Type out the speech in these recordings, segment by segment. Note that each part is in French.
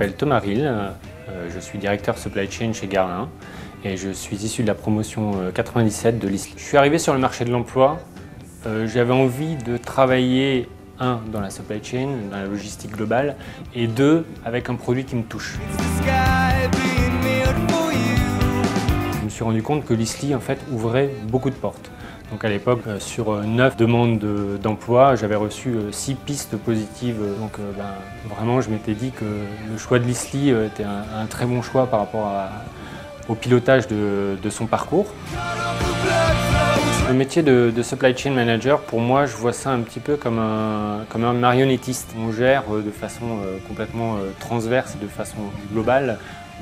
m'appelle Thomas Rill, je suis directeur supply chain chez Garlin et je suis issu de la promotion 97 de l'ISLI. Je suis arrivé sur le marché de l'emploi, j'avais envie de travailler, un, dans la supply chain, dans la logistique globale, et deux, avec un produit qui me touche. Je me suis rendu compte que l'ISLI en fait ouvrait beaucoup de portes. Donc à l'époque, sur 9 demandes d'emploi, j'avais reçu 6 pistes positives. Donc vraiment, je m'étais dit que le choix de l'ISLI était un très bon choix par rapport au pilotage de son parcours. Le métier de supply chain manager, pour moi, je vois ça un petit peu comme un marionnettiste. On gère de façon complètement transverse et de façon globale,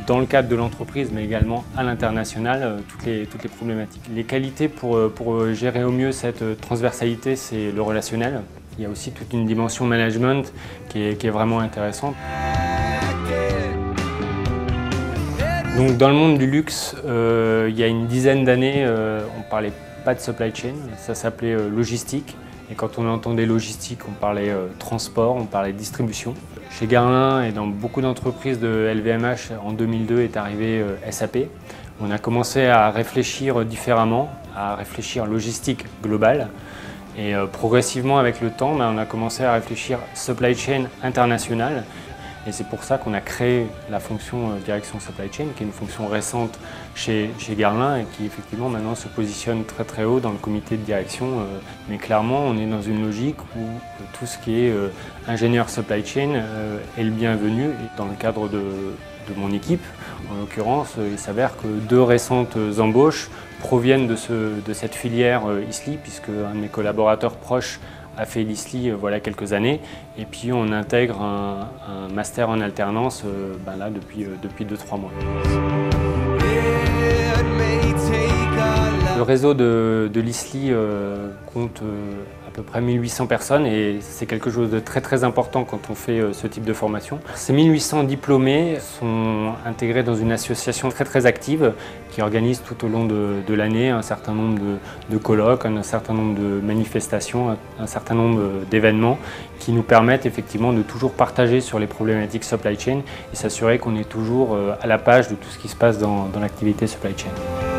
dans le cadre de l'entreprise, mais également à l'international, toutes les problématiques. Les qualités pour gérer au mieux cette transversalité, c'est le relationnel. Il y a aussi toute une dimension management qui est vraiment intéressante. Donc, dans le monde du luxe, il y a une dizaine d'années, on ne parlait pas de supply chain, ça s'appelait logistique. Et quand on entendait logistique, on parlait transport, on parlait distribution. Chez Garlin et dans beaucoup d'entreprises de LVMH, en 2002 est arrivé SAP. On a commencé à réfléchir différemment, à réfléchir logistique globale. Et progressivement avec le temps, on a commencé à réfléchir supply chain internationale. Et c'est pour ça qu'on a créé la fonction direction supply chain, qui est une fonction récente chez Garlin et qui effectivement maintenant se positionne très très haut dans le comité de direction. Mais clairement, on est dans une logique où tout ce qui est ingénieur supply chain est le bienvenu. Et dans le cadre de mon équipe, en l'occurrence, il s'avère que 2 récentes embauches proviennent de cette filière ISLI, puisque un de mes collaborateurs proches a fait l'ISLI voilà quelques années, et puis on intègre un master en alternance là, depuis 2-3 mois. Le réseau de l'ISLI compte à peu près 1800 personnes et c'est quelque chose de très très important quand on fait ce type de formation. Ces 1800 diplômés sont intégrés dans une association très très active qui organise tout au long de l'année un certain nombre de colloques, un certain nombre de manifestations, un certain nombre d'événements qui nous permettent effectivement de toujours partager sur les problématiques supply chain et s'assurer qu'on est toujours à la page de tout ce qui se passe dans l'activité supply chain.